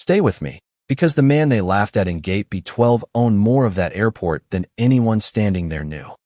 Stay with me, because the man they laughed at in Gate B12 owned more of that airport than anyone standing there knew.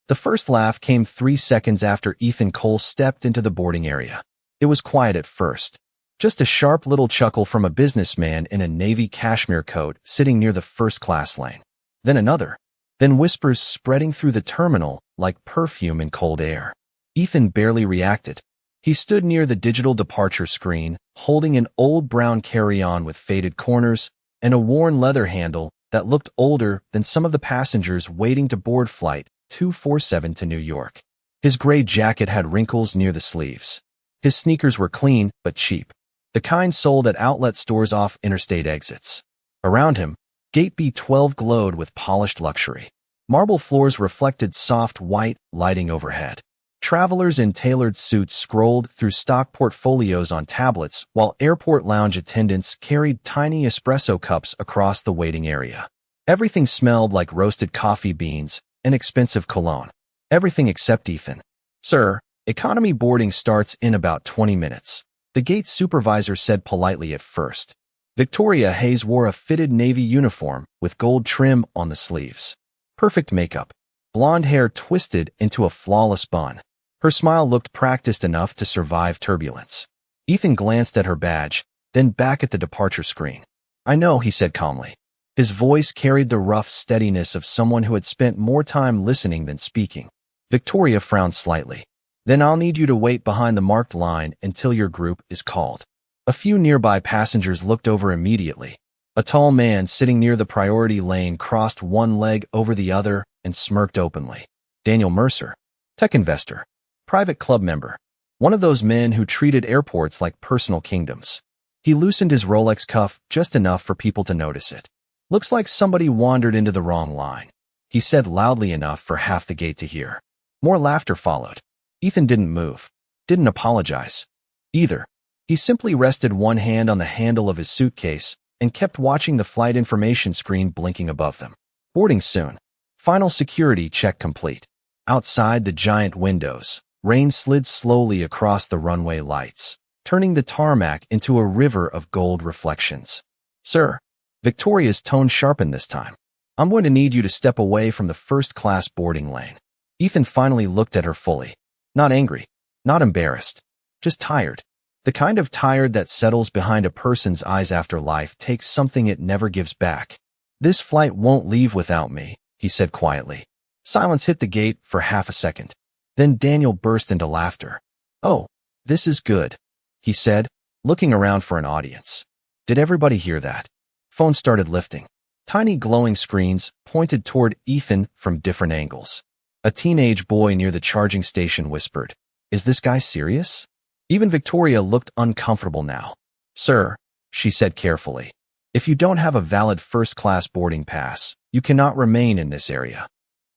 The first laugh came 3 seconds after Ethan Cole stepped into the boarding area. It was quiet at first. Just a sharp little chuckle from a businessman in a navy cashmere coat sitting near the first-class lane. Then another. Then whispers spreading through the terminal like perfume in cold air. Ethan barely reacted. He stood near the digital departure screen, holding an old brown carry-on with faded corners and a worn leather handle that looked older than some of the passengers waiting to board Flight 247 to New York. His gray jacket had wrinkles near the sleeves. His sneakers were clean but cheap, the kind sold at outlet stores off interstate exits. Around him, Gate B12 glowed with polished luxury. Marble floors reflected soft white lighting overhead. Travelers in tailored suits scrolled through stock portfolios on tablets, while airport lounge attendants carried tiny espresso cups across the waiting area. Everything smelled like roasted coffee beans and expensive cologne. Everything except Ethan. "Sir, economy boarding starts in about 20 minutes. The gate supervisor said politely at first. Victoria Hayes wore a fitted navy uniform with gold trim on the sleeves. Perfect makeup. Blonde hair twisted into a flawless bun. Her smile looked practiced enough to survive turbulence. Ethan glanced at her badge, then back at the departure screen. "I know," he said calmly. His voice carried the rough steadiness of someone who had spent more time listening than speaking. Victoria frowned slightly. "Then I'll need you to wait behind the marked line until your group is called." A few nearby passengers looked over immediately. A tall man sitting near the priority lane crossed one leg over the other and smirked openly. Daniel Mercer, tech investor, private club member, one of those men who treated airports like personal kingdoms. He loosened his Rolex cuff just enough for people to notice it. "Looks like somebody wandered into the wrong line," he said loudly enough for half the gate to hear. More laughter followed. Ethan didn't move, didn't apologize either. He simply rested one hand on the handle of his suitcase and kept watching the flight information screen blinking above them. Boarding soon. Final security check complete. Outside the giant windows, rain slid slowly across the runway lights, turning the tarmac into a river of gold reflections. "Sir," Victoria's tone sharpened this time, "I'm going to need you to step away from the first-class boarding lane." Ethan finally looked at her fully. Not angry, not embarrassed, just tired. The kind of tired that settles behind a person's eyes after life takes something it never gives back. "This flight won't leave without me," he said quietly. Silence hit the gate for half a second. Then Daniel burst into laughter. "Oh, this is good," he said, looking around for an audience. Did everybody hear that? Phones started lifting. Tiny glowing screens pointed toward Ethan from different angles. A teenage boy near the charging station whispered, "Is this guy serious?" Even Victoria looked uncomfortable now. "Sir," she said carefully, "if you don't have a valid first-class boarding pass, you cannot remain in this area."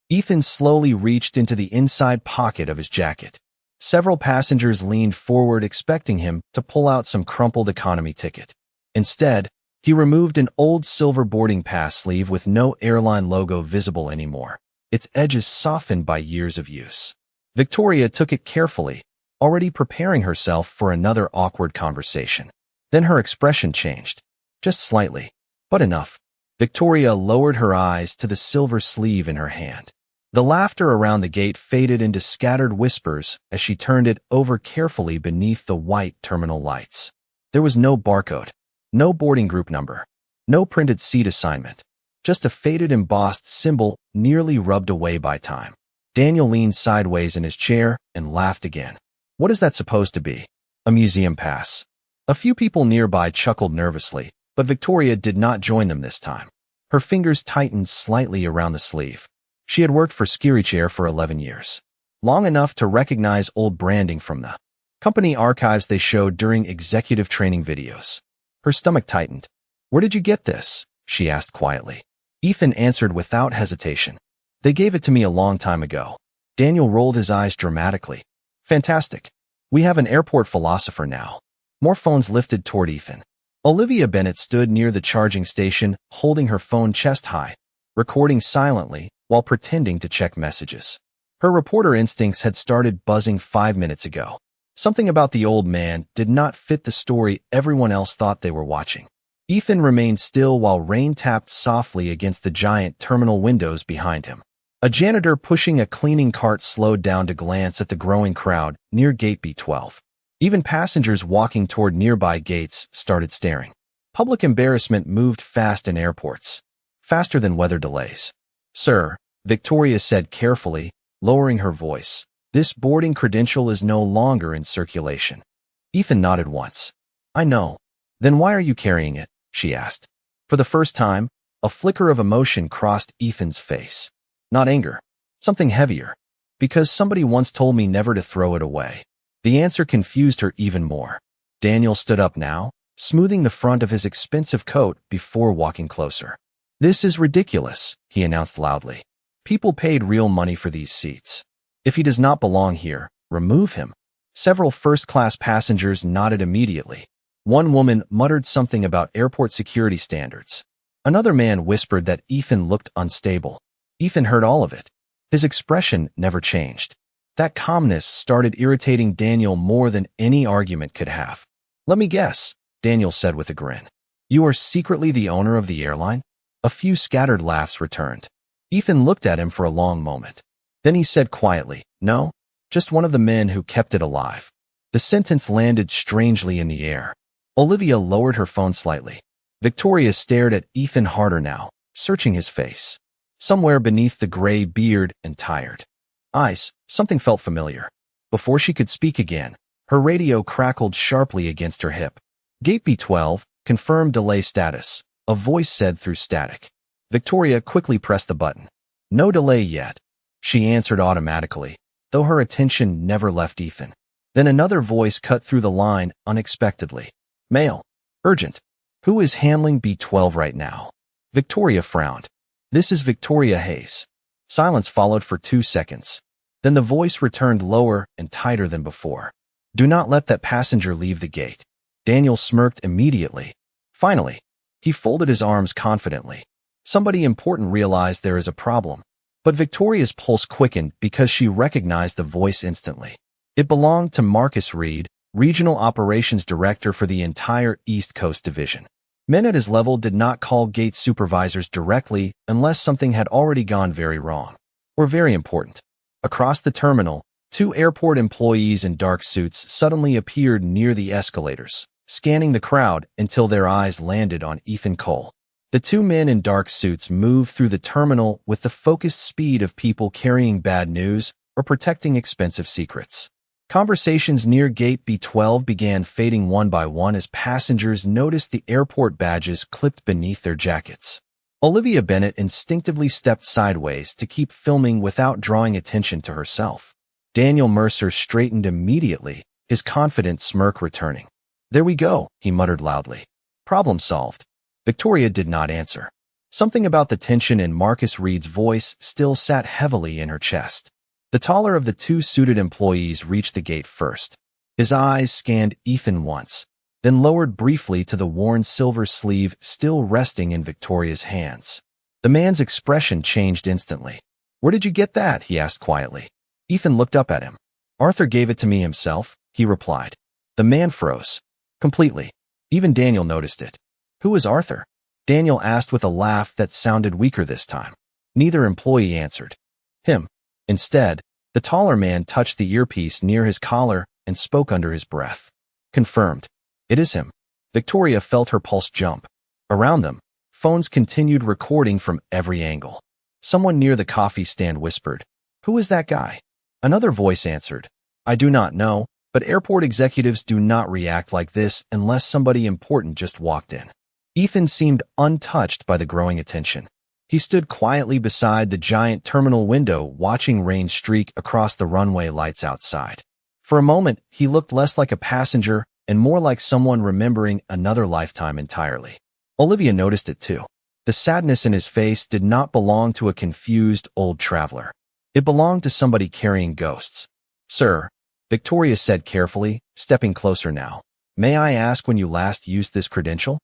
Ethan slowly reached into the inside pocket of his jacket. Several passengers leaned forward expecting him to pull out some crumpled economy ticket. Instead, he removed an old silver boarding pass sleeve with no airline logo visible anymore, its edges softened by years of use. Victoria took it carefully, already preparing herself for another awkward conversation. Then her expression changed. Just slightly, but enough. Victoria lowered her eyes to the silver sleeve in her hand. The laughter around the gate faded into scattered whispers as she turned it over carefully beneath the white terminal lights. There was no barcode, no boarding group number, no printed seat assignment, just a faded embossed symbol nearly rubbed away by time. Daniel leaned sideways in his chair and laughed again. "What is that supposed to be? A museum pass?" A few people nearby chuckled nervously, but Victoria did not join them this time. Her fingers tightened slightly around the sleeve. She had worked for Skirichair for 11 years, long enough to recognize old branding from the company archives they showed during executive training videos. Her stomach tightened. "Where did you get this?" she asked quietly. Ethan answered without hesitation. "They gave it to me a long time ago." Daniel rolled his eyes dramatically. "Fantastic. We have an airport philosopher now." More phones lifted toward Ethan. Olivia Bennett stood near the charging station, holding her phone chest high, recording silently while pretending to check messages. Her reporter instincts had started buzzing 5 minutes ago. Something about the old man did not fit the story everyone else thought they were watching. Ethan remained still while rain tapped softly against the giant terminal windows behind him. A janitor pushing a cleaning cart slowed down to glance at the growing crowd near Gate B12. Even passengers walking toward nearby gates started staring. Public embarrassment moved fast in airports, faster than weather delays. "Sir," Victoria said carefully, lowering her voice, "this boarding credential is no longer in circulation." Ethan nodded once. "I know." "Then why are you carrying it?" she asked. For the first time, a flicker of emotion crossed Ethan's face. Not anger. Something heavier. "Because somebody once told me never to throw it away." The answer confused her even more. Daniel stood up now, smoothing the front of his expensive coat before walking closer. "This is ridiculous," he announced loudly. "People paid real money for these seats. If he does not belong here, remove him." Several first-class passengers nodded immediately. One woman muttered something about airport security standards. Another man whispered that Ethan looked unstable. Ethan heard all of it. His expression never changed. That calmness started irritating Daniel more than any argument could have. "Let me guess," Daniel said with a grin. "You are secretly the owner of the airline?" A few scattered laughs returned. Ethan looked at him for a long moment. Then he said quietly, "No, just one of the men who kept it alive." The sentence landed strangely in the air. Olivia lowered her phone slightly. Victoria stared at Ethan harder now, searching his face. Somewhere beneath the gray beard and tired eyes, something felt familiar. Before she could speak again, her radio crackled sharply against her hip. "Gate B12, confirm delay status," a voice said through static. Victoria quickly pressed the button. "No delay yet," she answered automatically, though her attention never left Ethan. Then another voice cut through the line unexpectedly. "Mail. Urgent. Who is handling B12 right now?" Victoria frowned. "This is Victoria Hayes." Silence followed for 2 seconds. Then the voice returned lower and tighter than before. "Do not let that passenger leave the gate." Daniel smirked immediately. Finally, he folded his arms confidently. Somebody important realized there is a problem. But Victoria's pulse quickened because she recognized the voice instantly. It belonged to Marcus Reed, Regional Operations Director for the entire East Coast Division. Men at his level did not call gate supervisors directly unless something had already gone very wrong, or very important. Across the terminal, 2 airport employees in dark suits suddenly appeared near the escalators, scanning the crowd until their eyes landed on Ethan Cole. The 2 men in dark suits moved through the terminal with the focused speed of people carrying bad news or protecting expensive secrets. Conversations near Gate B12 began fading one by one as passengers noticed the airport badges clipped beneath their jackets. Olivia Bennett instinctively stepped sideways to keep filming without drawing attention to herself. Daniel Mercer straightened immediately, his confident smirk returning. "There we go," he muttered loudly. "Problem solved." Victoria did not answer. Something about the tension in Marcus Reed's voice still sat heavily in her chest. The taller of the 2 suited employees reached the gate first. His eyes scanned Ethan once, then lowered briefly to the worn silver sleeve still resting in Victoria's hands. The man's expression changed instantly. "Where did you get that?" he asked quietly. Ethan looked up at him. "Arthur gave it to me himself," he replied. The man froze. Completely. Even Daniel noticed it. "Who is Arthur?" Daniel asked with a laugh that sounded weaker this time. Neither employee answered. "Him." Instead, the taller man touched the earpiece near his collar and spoke under his breath. "Confirmed. It is him." Victoria felt her pulse jump. Around them, phones continued recording from every angle. Someone near the coffee stand whispered, "Who is that guy?" Another voice answered, "I do not know, but airport executives do not react like this unless somebody important just walked in." Ethan seemed untouched by the growing attention. He stood quietly beside the giant terminal window watching rain streak across the runway lights outside. For a moment, he looked less like a passenger and more like someone remembering another lifetime entirely. Olivia noticed it too. The sadness in his face did not belong to a confused old traveler. It belonged to somebody carrying ghosts. "Sir," Victoria said carefully, stepping closer now, "may I ask when you last used this credential?"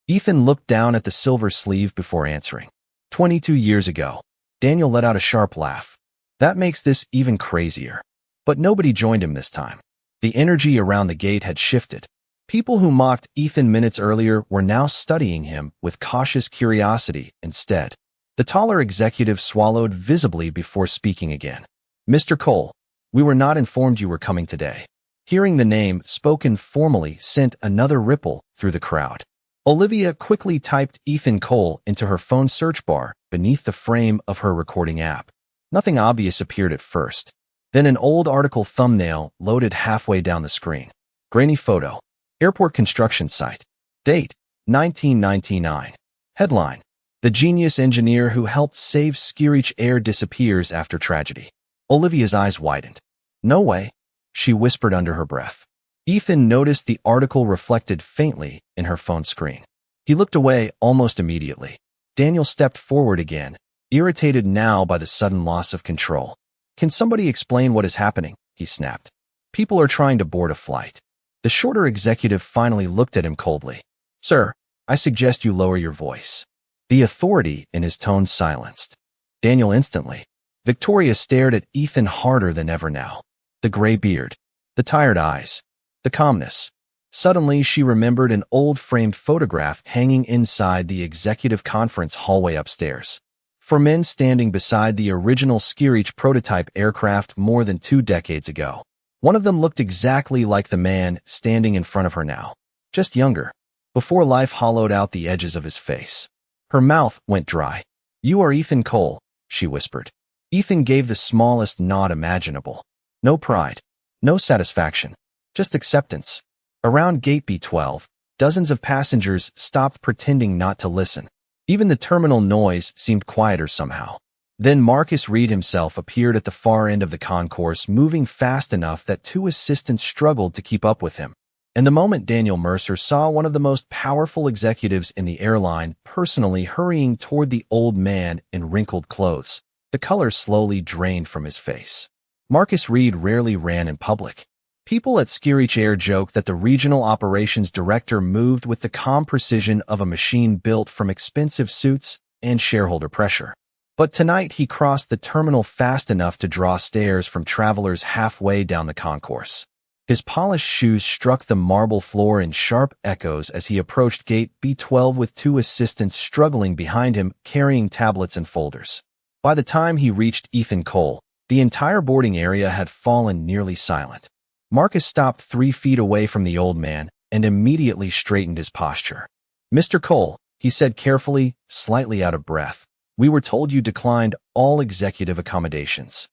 Ethan looked down at the silver sleeve before answering. 22 years ago." Daniel let out a sharp laugh. "That makes this even crazier." But nobody joined him this time. The energy around the gate had shifted. People who mocked Ethan minutes earlier were now studying him with cautious curiosity instead. The taller executive swallowed visibly before speaking again. "Mr. Cole, we were not informed you were coming today." Hearing the name spoken formally sent another ripple through the crowd. Olivia quickly typed Ethan Cole into her phone search bar beneath the frame of her recording app. Nothing obvious appeared at first. Then an old article thumbnail loaded halfway down the screen. Grainy photo. Airport construction site. Date, 1999. Headline: The genius engineer who helped save Skirich Air disappears after tragedy. Olivia's eyes widened. "No way," she whispered under her breath. Ethan noticed the article reflected faintly in her phone screen. He looked away almost immediately. Daniel stepped forward again, irritated now by the sudden loss of control. "Can somebody explain what is happening?" he snapped. "People are trying to board a flight." The shorter executive finally looked at him coldly. "Sir, I suggest you lower your voice." The authority in his tone silenced Daniel instantly. Victoria stared at Ethan harder than ever now. The gray beard, the tired eyes, the calmness. Suddenly, she remembered an old framed photograph hanging inside the executive conference hallway upstairs. 4 men standing beside the original Skirich prototype aircraft more than 2 decades ago. One of them looked exactly like the man standing in front of her now, just younger, before life hollowed out the edges of his face. Her mouth went dry. "You are Ethan Cole," she whispered. Ethan gave the smallest nod imaginable. No pride, no satisfaction, just acceptance. Around gate B12, dozens of passengers stopped pretending not to listen. Even the terminal noise seemed quieter somehow. Then Marcus Reed himself appeared at the far end of the concourse, moving fast enough that 2 assistants struggled to keep up with him. And the moment Daniel Mercer saw one of the most powerful executives in the airline personally hurrying toward the old man in wrinkled clothes, the color slowly drained from his face. Marcus Reed rarely ran in public. People at Skirich Air joked that the regional operations director moved with the calm precision of a machine built from expensive suits and shareholder pressure. But tonight he crossed the terminal fast enough to draw stares from travelers halfway down the concourse. His polished shoes struck the marble floor in sharp echoes as he approached gate B12 with 2 assistants struggling behind him, carrying tablets and folders. By the time he reached Ethan Cole, the entire boarding area had fallen nearly silent. Marcus stopped 3 feet away from the old man and immediately straightened his posture. "Mr. Cole," he said carefully, slightly out of breath, "we were told you declined all executive accommodations."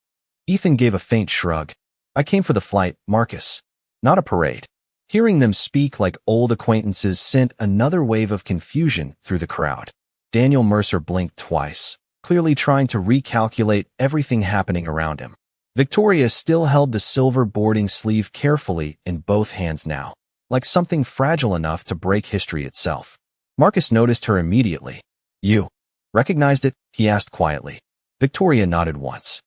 Ethan gave a faint shrug. "I came for the flight, Marcus, not a parade." Hearing them speak like old acquaintances sent another wave of confusion through the crowd. Daniel Mercer blinked twice, clearly trying to recalculate everything happening around him. Victoria still held the silver boarding sleeve carefully in both hands now, like something fragile enough to break history itself. Marcus noticed her immediately. "You recognized it?" he asked quietly. Victoria nodded once.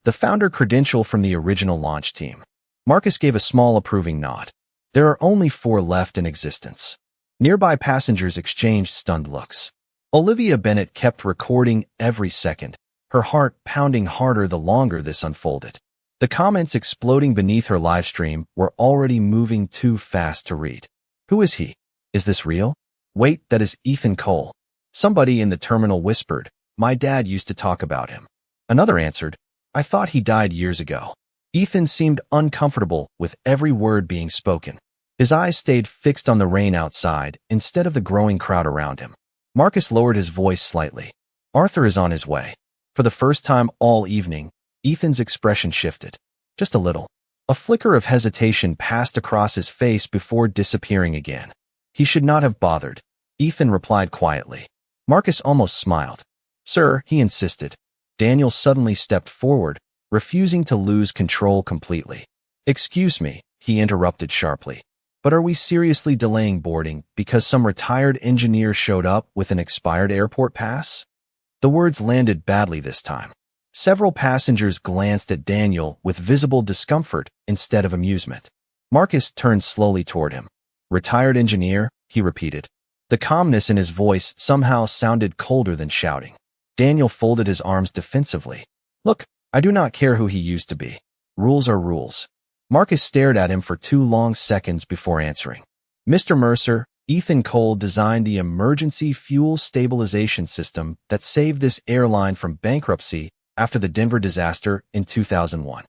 "The founder credential from the original launch team." Marcus gave a small approving nod. There are only 4 left in existence. Nearby passengers exchanged stunned looks. Olivia Bennett kept recording every second, her heart pounding harder the longer this unfolded. The comments exploding beneath her live stream were already moving too fast to read. "Who is he? Is this real? Wait, that is Ethan Cole." Somebody in the terminal whispered, "My dad used to talk about him." Another answered, "I thought he died years ago." Ethan seemed uncomfortable with every word being spoken. His eyes stayed fixed on the rain outside instead of the growing crowd around him. Marcus lowered his voice slightly. "Arthur is on his way." For the first time all evening, Ethan's expression shifted. Just a little. A flicker of hesitation passed across his face before disappearing again. "He should not have bothered," Ethan replied quietly. Marcus almost smiled. "Sir," he insisted. Daniel suddenly stepped forward, refusing to lose control completely. "Excuse me," he interrupted sharply. "But are we seriously delaying boarding because some retired engineer showed up with an expired airport pass?" The words landed badly this time. Several passengers glanced at Daniel with visible discomfort instead of amusement. Marcus turned slowly toward him. "Retired engineer?" he repeated. The calmness in his voice somehow sounded colder than shouting. Daniel folded his arms defensively. "Look, I do not care who he used to be. Rules are rules." Marcus stared at him for 2 long seconds before answering. Mr. Mercer, Ethan Cole designed the emergency fuel stabilization system that saved this airline from bankruptcy after the Denver disaster in 2001.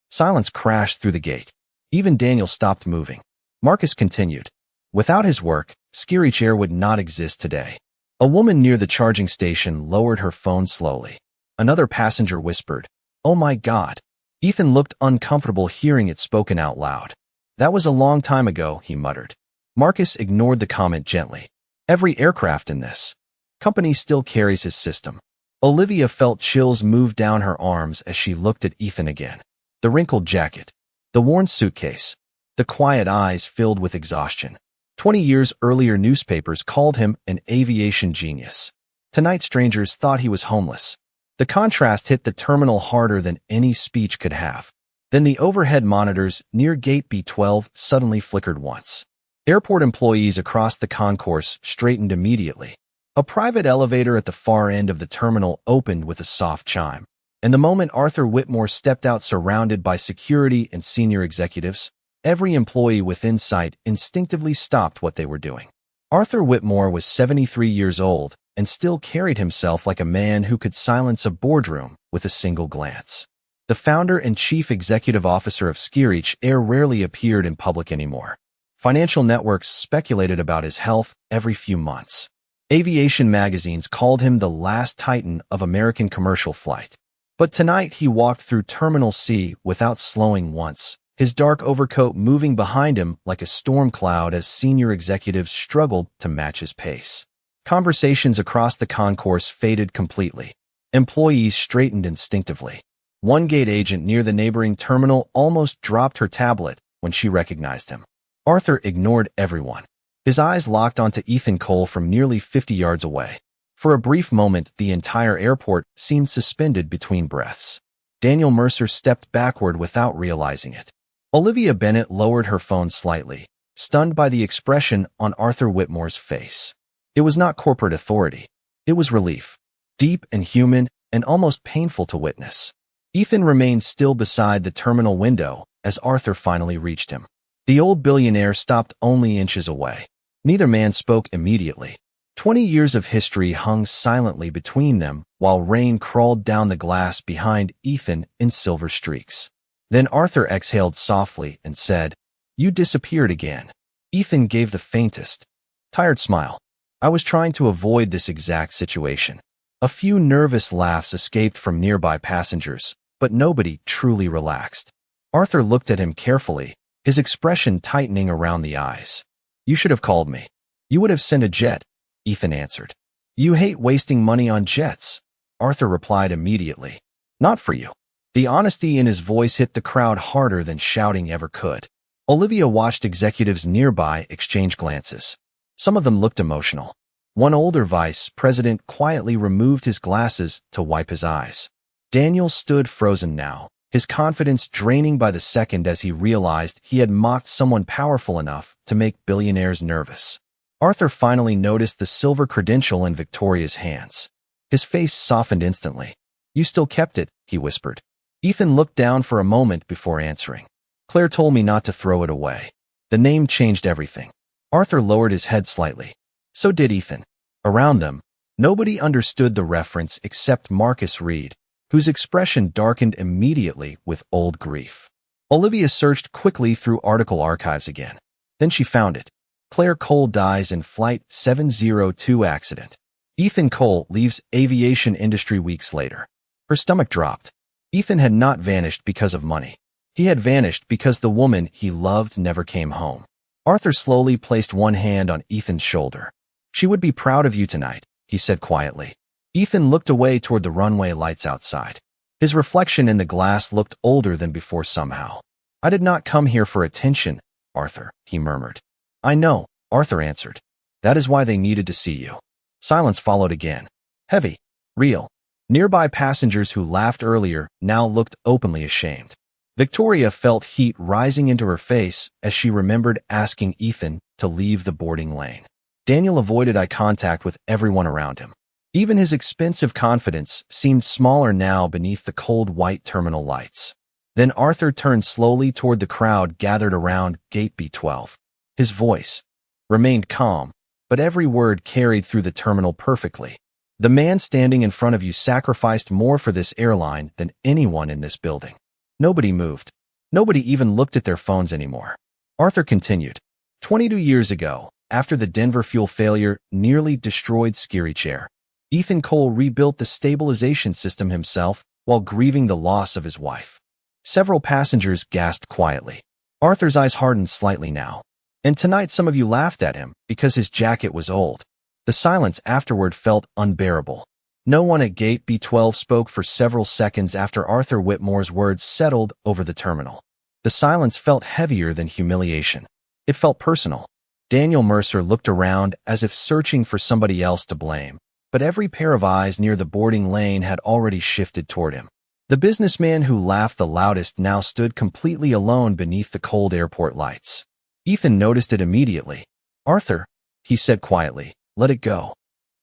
Silence crashed through the gate. Even Daniel stopped moving. Marcus continued. Without his work, Skirich Air would not exist today. A woman near the charging station lowered her phone slowly. Another passenger whispered, "Oh my God." Ethan looked uncomfortable hearing it spoken out loud. "That was a long time ago," he muttered. Marcus ignored the comment gently. "Every aircraft in this company still carries his system." Olivia felt chills move down her arms as she looked at Ethan again. The wrinkled jacket, the worn suitcase, the quiet eyes filled with exhaustion. 20 years earlier, newspapers called him an aviation genius. Tonight, strangers thought he was homeless. The contrast hit the terminal harder than any speech could have. Then the overhead monitors near gate B12 suddenly flickered once. Airport employees across the concourse straightened immediately. A private elevator at the far end of the terminal opened with a soft chime. And the moment Arthur Whitmore stepped out surrounded by security and senior executives, every employee within sight instinctively stopped what they were doing. Arthur Whitmore was 73 years old and still carried himself like a man who could silence a boardroom with a single glance. The founder and chief executive officer of Skirich Air rarely appeared in public anymore. Financial networks speculated about his health every few months. Aviation magazines called him the last titan of American commercial flight. But tonight he walked through Terminal C without slowing once, his dark overcoat moving behind him like a storm cloud as senior executives struggled to match his pace. Conversations across the concourse faded completely. Employees straightened instinctively. One gate agent near the neighboring terminal almost dropped her tablet when she recognized him. Arthur ignored everyone. His eyes locked onto Ethan Cole from nearly 50 yards away. For a brief moment, the entire airport seemed suspended between breaths. Daniel Mercer stepped backward without realizing it. Olivia Bennett lowered her phone slightly, stunned by the expression on Arthur Whitmore's face. It was not corporate authority. It was relief. Deep and human and almost painful to witness. Ethan remained still beside the terminal window as Arthur finally reached him. The old billionaire stopped only inches away. Neither man spoke immediately. 20 years of history hung silently between them while rain crawled down the glass behind Ethan in silver streaks. Then Arthur exhaled softly and said, "You disappeared again." Ethan gave the faintest, tired smile. "I was trying to avoid this exact situation." A few nervous laughs escaped from nearby passengers, but nobody truly relaxed. Arthur looked at him carefully, his expression tightening around the eyes. "You should have called me. You would have sent a jet," Ethan answered. "You hate wasting money on jets," Arthur replied immediately. "Not for you." The honesty in his voice hit the crowd harder than shouting ever could. Olivia watched executives nearby exchange glances. Some of them looked emotional. One older vice president quietly removed his glasses to wipe his eyes. Daniel stood frozen now, his confidence draining by the second as he realized he had mocked someone powerful enough to make billionaires nervous. Arthur finally noticed the silver credential in Victoria's hands. His face softened instantly. "You still kept it," he whispered. Ethan looked down for a moment before answering. "Claire told me not to throw it away." The name changed everything. Arthur lowered his head slightly. So did Ethan. Around them, nobody understood the reference except Marcus Reed, whose expression darkened immediately with old grief. Olivia searched quickly through article archives again. Then she found it. Claire Cole dies in Flight 702 accident. Ethan Cole leaves aviation industry weeks later. Her stomach dropped. Ethan had not vanished because of money. He had vanished because the woman he loved never came home. Arthur slowly placed one hand on Ethan's shoulder. "She would be proud of you tonight," he said quietly. Ethan looked away toward the runway lights outside. His reflection in the glass looked older than before somehow. "I did not come here for attention, Arthur," he murmured. "I know," Arthur answered. "That is why they needed to see you." Silence followed again. Heavy. Real. Nearby passengers who laughed earlier now looked openly ashamed. Victoria felt heat rising into her face as she remembered asking Ethan to leave the boarding lane. Daniel avoided eye contact with everyone around him. Even his expensive confidence seemed smaller now beneath the cold white terminal lights. Then Arthur turned slowly toward the crowd gathered around Gate B12. His voice, remained calm, but every word carried through the terminal perfectly. The man standing in front of you sacrificed more for this airline than anyone in this building. Nobody moved. Nobody even looked at their phones anymore. Arthur continued. 22 years ago, after the Denver fuel failure nearly destroyed Scary Chair, Ethan Cole rebuilt the stabilization system himself while grieving the loss of his wife. Several passengers gasped quietly. Arthur's eyes hardened slightly now. And tonight some of you laughed at him because his jacket was old. The silence afterward felt unbearable. No one at Gate B12 spoke for several seconds after Arthur Whitmore's words settled over the terminal. The silence felt heavier than humiliation. It felt personal. Daniel Mercer looked around as if searching for somebody else to blame, but every pair of eyes near the boarding lane had already shifted toward him. The businessman who laughed the loudest now stood completely alone beneath the cold airport lights. Ethan noticed it immediately. "Arthur," he said quietly, "let it go."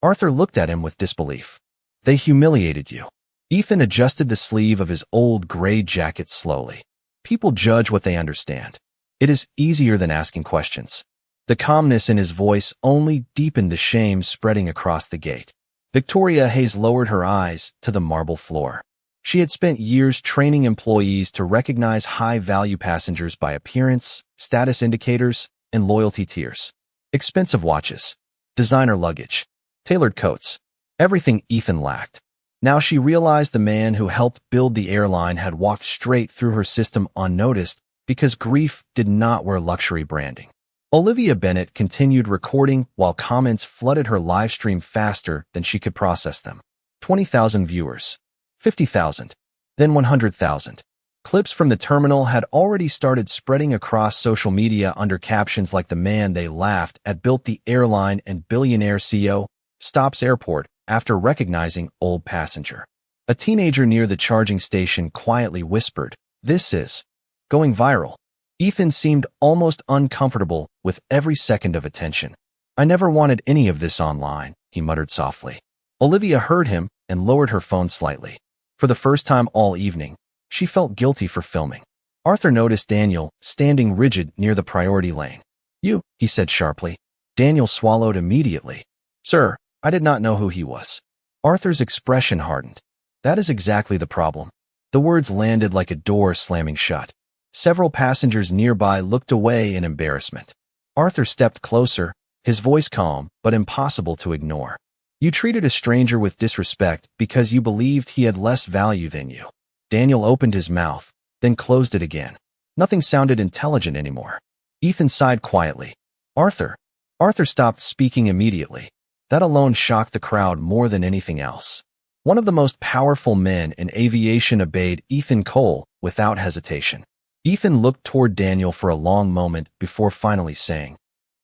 Arthur looked at him with disbelief. "They humiliated you." Ethan adjusted the sleeve of his old gray jacket slowly. "People judge what they understand. It is easier than asking questions." The calmness in his voice only deepened the shame spreading across the gate. Victoria Hayes lowered her eyes to the marble floor. She had spent years training employees to recognize high-value passengers by appearance, status indicators, and loyalty tiers. Expensive watches, designer luggage, tailored coats, everything Ethan lacked. Now she realized the man who helped build the airline had walked straight through her system unnoticed because grief did not wear luxury branding. Olivia Bennett continued recording while comments flooded her live stream faster than she could process them. 20,000 viewers. 50,000. Then 100,000. Clips from the terminal had already started spreading across social media under captions like "The man they laughed at built the airline," and "Billionaire CEO stops airport after recognizing old passenger." A teenager near the charging station quietly whispered, "This is going viral." Ethan seemed almost uncomfortable with every second of attention. "I never wanted any of this online," he muttered softly. Olivia heard him and lowered her phone slightly. For the first time all evening, she felt guilty for filming. Arthur noticed Daniel standing rigid near the priority lane. "You," he said sharply. Daniel swallowed immediately. "Sir, I did not know who he was." Arthur's expression hardened. "That is exactly the problem." The words landed like a door slamming shut. Several passengers nearby looked away in embarrassment. Arthur stepped closer, his voice calm but impossible to ignore. "You treated a stranger with disrespect because you believed he had less value than you." Daniel opened his mouth, then closed it again. Nothing sounded intelligent anymore. Ethan sighed quietly. "Arthur." Arthur stopped speaking immediately. That alone shocked the crowd more than anything else. One of the most powerful men in aviation obeyed Ethan Cole without hesitation. Ethan looked toward Daniel for a long moment before finally saying,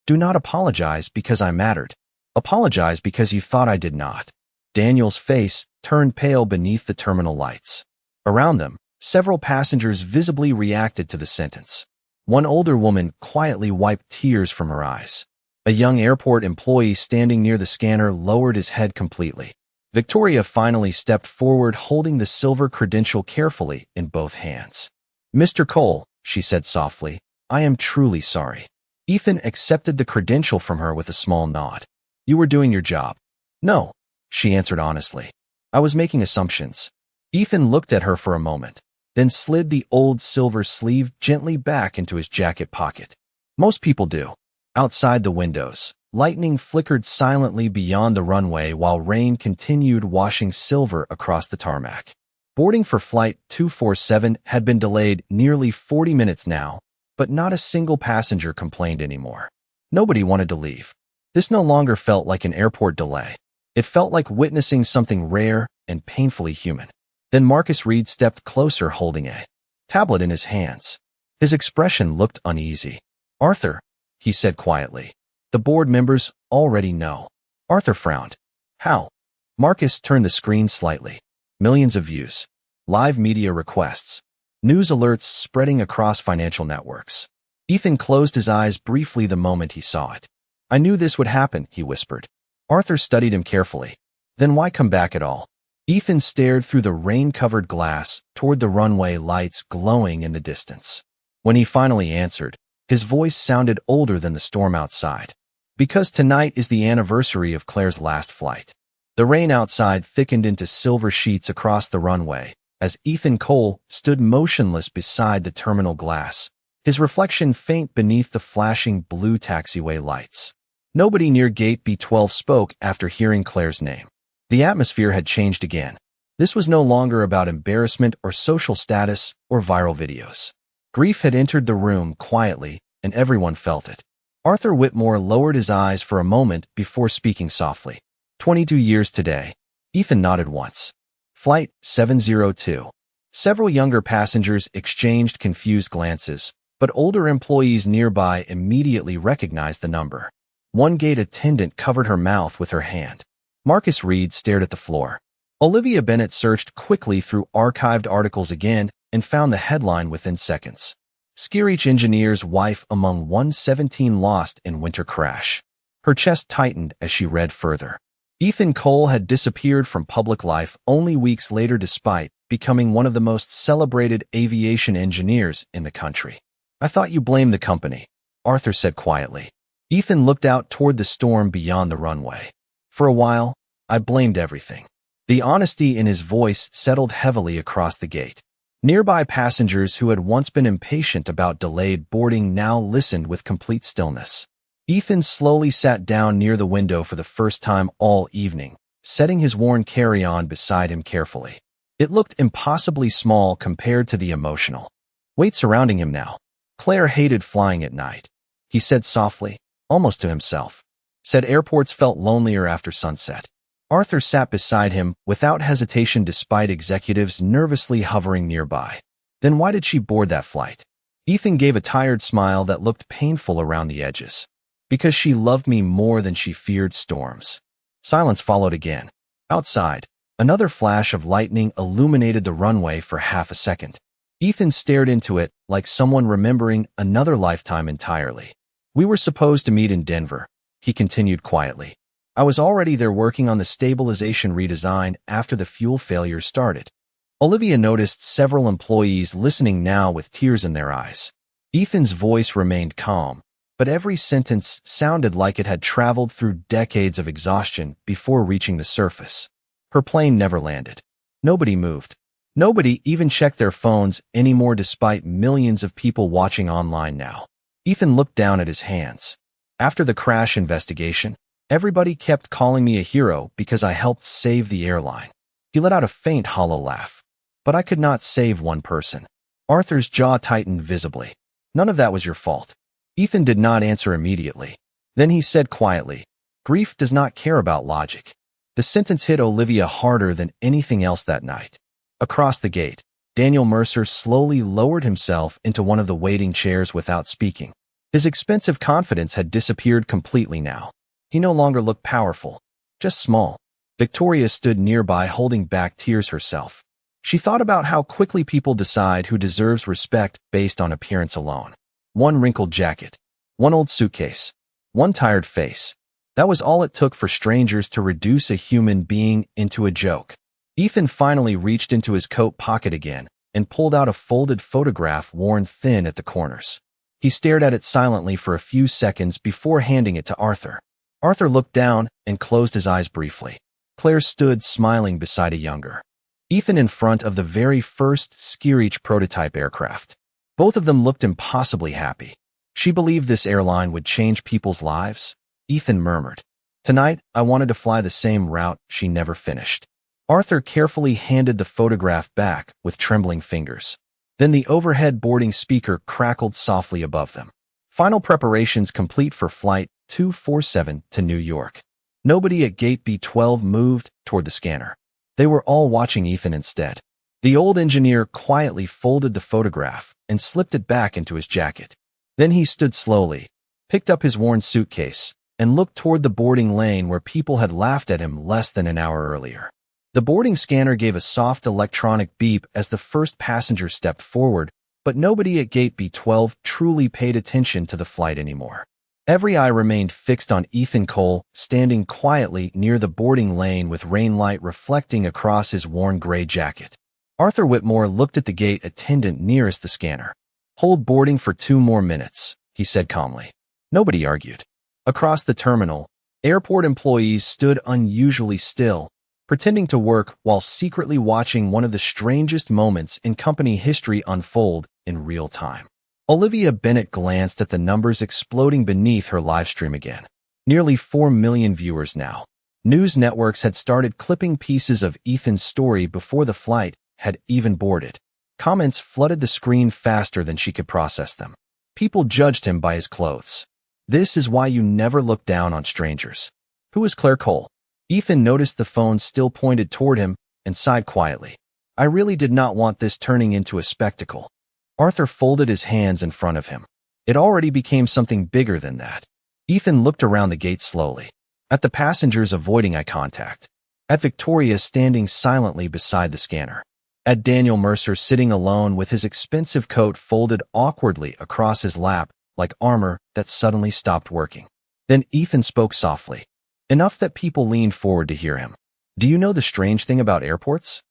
"Do not apologize because I mattered. Apologize because you thought I did not." Daniel's face turned pale beneath the terminal lights. Around them, several passengers visibly reacted to the sentence. One older woman quietly wiped tears from her eyes. A young airport employee standing near the scanner lowered his head completely. Victoria finally stepped forward holding the silver credential carefully in both hands. "Mr. Cole," she said softly, "I am truly sorry." Ethan accepted the credential from her with a small nod. "You were doing your job." "No," she answered honestly. "I was making assumptions." Ethan looked at her for a moment, then slid the old silver sleeve gently back into his jacket pocket. "Most people do." Outside the windows, lightning flickered silently beyond the runway while rain continued washing silver across the tarmac. Boarding for Flight 247 had been delayed nearly 40 minutes now, but not a single passenger complained anymore. Nobody wanted to leave. This no longer felt like an airport delay. It felt like witnessing something rare and painfully human. Then Marcus Reed stepped closer holding a tablet in his hands. His expression looked uneasy. "Arthur," he said quietly, "the board members already know." Arthur frowned. "How?" Marcus turned the screen slightly. Millions of views. Live media requests. News alerts spreading across financial networks. Ethan closed his eyes briefly the moment he saw it. "I knew this would happen," he whispered. Arthur studied him carefully. "Then why come back at all?" Ethan stared through the rain-covered glass toward the runway lights glowing in the distance. When he finally answered, his voice sounded older than the storm outside. Because tonight is the anniversary of Claire's last flight. The rain outside thickened into silver sheets across the runway as Ethan Cole stood motionless beside the terminal glass, his reflection faint beneath the flashing blue taxiway lights. Nobody near Gate B12 spoke after hearing Claire's name. The atmosphere had changed again. This was no longer about embarrassment or social status or viral videos. Grief had entered the room quietly, and everyone felt it. Arthur Whitmore lowered his eyes for a moment before speaking softly. 22 years today. Ethan nodded once. Flight 702. Several younger passengers exchanged confused glances, but older employees nearby immediately recognized the number. One gate attendant covered her mouth with her hand. Marcus Reed stared at the floor. Olivia Bennett searched quickly through archived articles again and found the headline within seconds. Skirich engineer's wife among 117 lost in winter crash. Her chest tightened as she read further. Ethan Cole had disappeared from public life only weeks later despite becoming one of the most celebrated aviation engineers in the country. I thought you blamed the company, Arthur said quietly. Ethan looked out toward the storm beyond the runway. For a while, I blamed everything. The honesty in his voice settled heavily across the gate. Nearby passengers who had once been impatient about delayed boarding now listened with complete stillness. Ethan slowly sat down near the window for the first time all evening, setting his worn carry-on beside him carefully. It looked impossibly small compared to the emotional weight surrounding him now. Claire hated flying at night, he said softly, almost to himself. Said airports felt lonelier after sunset. Arthur sat beside him without hesitation despite executives nervously hovering nearby. Then why did she board that flight? Ethan gave a tired smile that looked painful around the edges. Because she loved me more than she feared storms. Silence followed again. Outside, another flash of lightning illuminated the runway for half a second. Ethan stared into it like someone remembering another lifetime entirely. We were supposed to meet in Denver, he continued quietly. I was already there working on the stabilization redesign after the fuel failure started. Olivia noticed several employees listening now with tears in their eyes. Ethan's voice remained calm, but every sentence sounded like it had traveled through decades of exhaustion before reaching the surface. Her plane never landed. Nobody moved. Nobody even checked their phones anymore despite millions of people watching online now. Ethan looked down at his hands. After the crash investigation, everybody kept calling me a hero because I helped save the airline. He let out a faint hollow laugh. But I could not save one person. Arthur's jaw tightened visibly. None of that was your fault. Ethan did not answer immediately. Then he said quietly, grief does not care about logic. The sentence hit Olivia harder than anything else that night. Across the gate, Daniel Mercer slowly lowered himself into one of the waiting chairs without speaking. His expensive confidence had disappeared completely now. He no longer looked powerful, just small. Victoria stood nearby holding back tears herself. She thought about how quickly people decide who deserves respect based on appearance alone. One wrinkled jacket, one old suitcase, one tired face. That was all it took for strangers to reduce a human being into a joke. Ethan finally reached into his coat pocket again and pulled out a folded photograph worn thin at the corners. He stared at it silently for a few seconds before handing it to Arthur. Arthur looked down and closed his eyes briefly. Claire stood smiling beside a younger Ethan in front of the very first Skirich prototype aircraft. Both of them looked impossibly happy. She believed this airline would change people's lives. Ethan murmured, tonight, I wanted to fly the same route she never finished. Arthur carefully handed the photograph back with trembling fingers. Then the overhead boarding speaker crackled softly above them. Final preparations complete for Flight 247 to New York. Nobody at Gate B12 moved toward the scanner. They were all watching Ethan instead. The old engineer quietly folded the photograph and slipped it back into his jacket. Then he stood slowly, picked up his worn suitcase, and looked toward the boarding lane where people had laughed at him less than an hour earlier. The boarding scanner gave a soft electronic beep as the first passenger stepped forward, but nobody at Gate B12 truly paid attention to the flight anymore. Every eye remained fixed on Ethan Cole, standing quietly near the boarding lane with rain light reflecting across his worn gray jacket. Arthur Whitmore looked at the gate attendant nearest the scanner. Hold boarding for 2 more minutes, he said calmly. Nobody argued. Across the terminal, airport employees stood unusually still, pretending to work while secretly watching one of the strangest moments in company history unfold in real time. Olivia Bennett glanced at the numbers exploding beneath her live stream again. Nearly 4 million viewers now. News networks had started clipping pieces of Ethan's story before the flight had even boarded. Comments flooded the screen faster than she could process them. People judged him by his clothes. This is why you never look down on strangers. Who is Claire Cole? Ethan noticed the phone still pointed toward him and sighed quietly. I really did not want this turning into a spectacle. Arthur folded his hands in front of him. It already became something bigger than that. Ethan looked around the gate slowly. At the passengers avoiding eye contact. At Victoria standing silently beside the scanner. At Daniel Mercer sitting alone with his expensive coat folded awkwardly across his lap like armor that suddenly stopped working. Then Ethan spoke softly. Enough that people leaned forward to hear him. Do you know the strange thing about airports?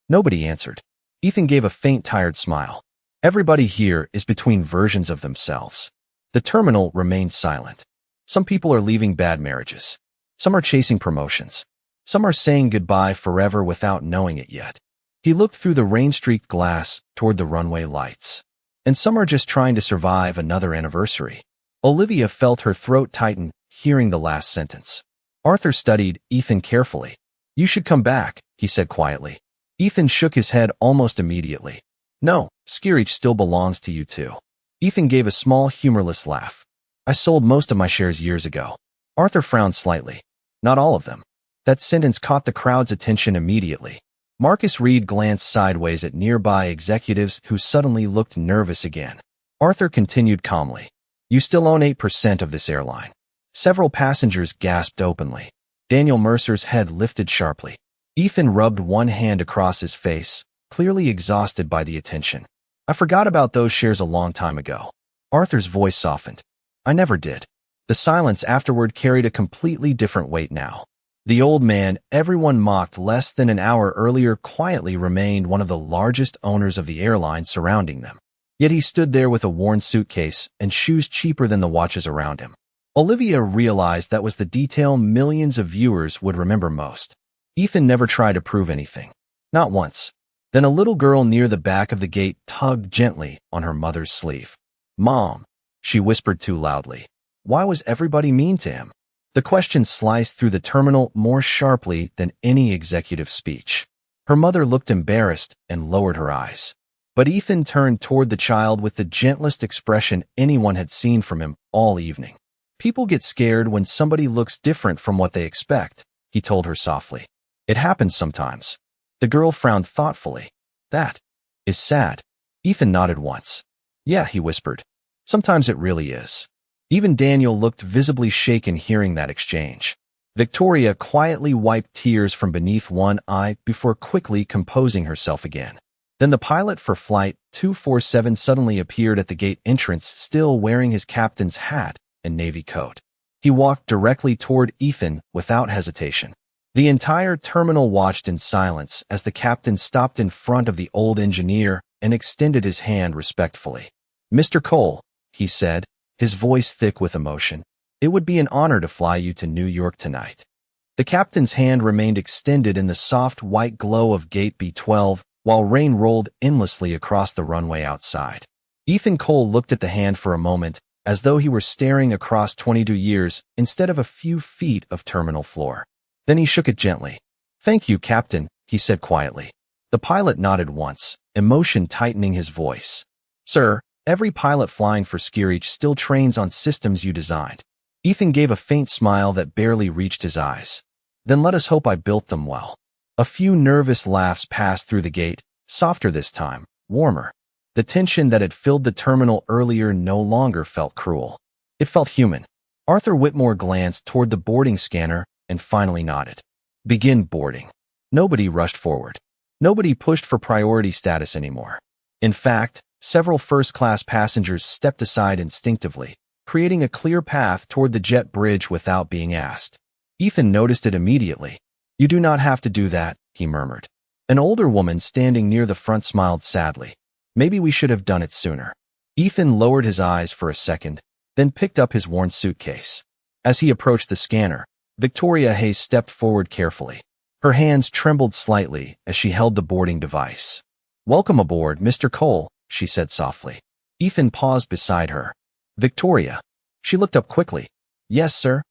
Nobody answered. Ethan gave a faint, tired smile. Everybody here is between versions of themselves. The terminal remained silent. Some people are leaving bad marriages. Some are chasing promotions. Some are saying goodbye forever without knowing it yet. He looked through the rain-streaked glass toward the runway lights. And some are just trying to survive another anniversary. Olivia felt her throat tighten, hearing the last sentence. Arthur studied Ethan carefully. You should come back, he said quietly. Ethan shook his head almost immediately. No, Skirich still belongs to you too. Ethan gave a small, humorless laugh. I sold most of my shares years ago. Arthur frowned slightly. Not all of them. That sentence caught the crowd's attention immediately. Marcus Reed glanced sideways at nearby executives who suddenly looked nervous again. Arthur continued calmly. You still own 8% of this airline. Several passengers gasped openly. Daniel Mercer's head lifted sharply. Ethan rubbed one hand across his face, clearly exhausted by the attention. I forgot about those shares a long time ago. Arthur's voice softened. I never did. The silence afterward carried a completely different weight now. The old man, everyone mocked less than an hour earlier, quietly remained one of the largest owners of the airline surrounding them. Yet he stood there with a worn suitcase and shoes cheaper than the watches around him. Olivia realized that was the detail millions of viewers would remember most. Ethan never tried to prove anything. Not once. Then a little girl near the back of the gate tugged gently on her mother's sleeve. Mom, she whispered too loudly. Why was everybody mean to him? The question sliced through the terminal more sharply than any executive speech. Her mother looked embarrassed and lowered her eyes. But Ethan turned toward the child with the gentlest expression anyone had seen from him all evening. People get scared when somebody looks different from what they expect, he told her softly. It happens sometimes. The girl frowned thoughtfully. That is sad. Ethan nodded once. Yeah, he whispered. Sometimes it really is. Even Daniel looked visibly shaken hearing that exchange. Victoria quietly wiped tears from beneath one eye before quickly composing herself again. Then the pilot for Flight 247 suddenly appeared at the gate entrance, still wearing his captain's hat and navy coat. He walked directly toward Ethan without hesitation. The entire terminal watched in silence as the captain stopped in front of the old engineer and extended his hand respectfully. Mr. Cole, he said, his voice thick with emotion, it would be an honor to fly you to New York tonight. The captain's hand remained extended in the soft white glow of Gate B12 while rain rolled endlessly across the runway outside. Ethan Cole looked at the hand for a moment, as though he were staring across 22 years instead of a few feet of terminal floor. Then he shook it gently. Thank you, Captain, he said quietly. The pilot nodded once, emotion tightening his voice. Sir, every pilot flying for Skirich still trains on systems you designed. Ethan gave a faint smile that barely reached his eyes. Then let us hope I built them well. A few nervous laughs passed through the gate, softer this time, warmer. The tension that had filled the terminal earlier no longer felt cruel. It felt human. Arthur Whitmore glanced toward the boarding scanner and finally nodded. Begin boarding. Nobody rushed forward. Nobody pushed for priority status anymore. In fact, several first-class passengers stepped aside instinctively, creating a clear path toward the jet bridge without being asked. Ethan noticed it immediately. You do not have to do that, he murmured. An older woman standing near the front smiled sadly. Maybe we should have done it sooner. Ethan lowered his eyes for a second, then picked up his worn suitcase. As he approached the scanner, Victoria Hayes stepped forward carefully. Her hands trembled slightly as she held the boarding device. "Welcome aboard, Mr. Cole," she said softly. Ethan paused beside her. "Victoria." She looked up quickly. "Yes, sir."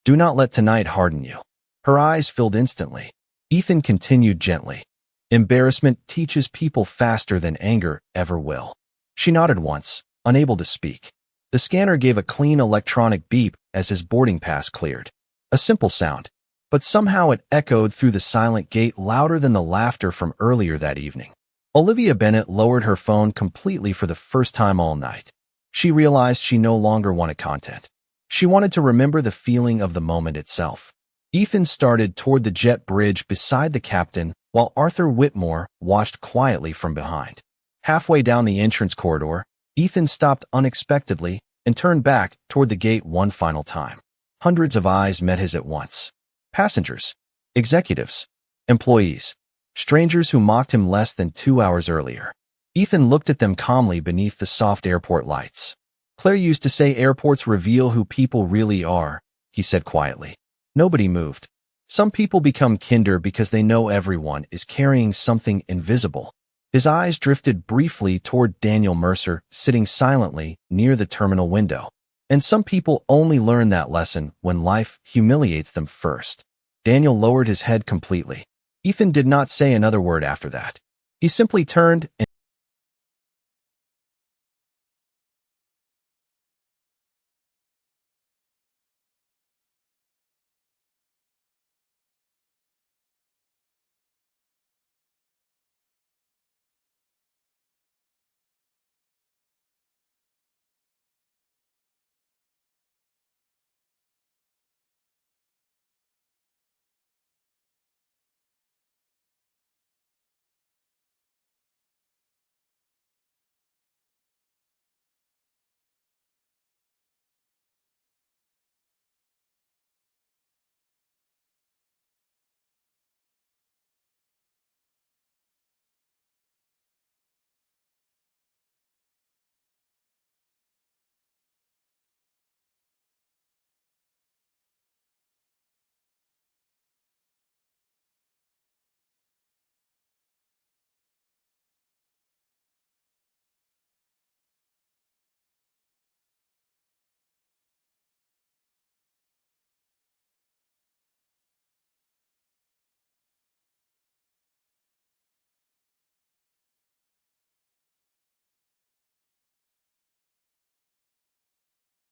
"Do not let tonight harden you." Her eyes filled instantly. Ethan continued gently. "Embarrassment teaches people faster than anger ever will." She nodded once, unable to speak. The scanner gave a clean electronic beep as his boarding pass cleared. A simple sound, but somehow it echoed through the silent gate louder than the laughter from earlier that evening. Olivia Bennett lowered her phone completely for the first time all night. She realized she no longer wanted content. She wanted to remember the feeling of the moment itself. Ethan started toward the jet bridge beside the captain, while Arthur Whitmore watched quietly from behind. Halfway down the entrance corridor, Ethan stopped unexpectedly and turned back toward the gate one final time. Hundreds of eyes met his at once. Passengers, executives, employees, strangers who mocked him less than 2 hours earlier. Ethan looked at them calmly beneath the soft airport lights. "Claire used to say airports reveal who people really are," he said quietly. Nobody moved. Some people become kinder because they know everyone is carrying something invisible. His eyes drifted briefly toward Daniel Mercer, sitting silently near the terminal window. And some people only learn that lesson when life humiliates them first. Daniel lowered his head completely. Ethan did not say another word after that. He simply turned and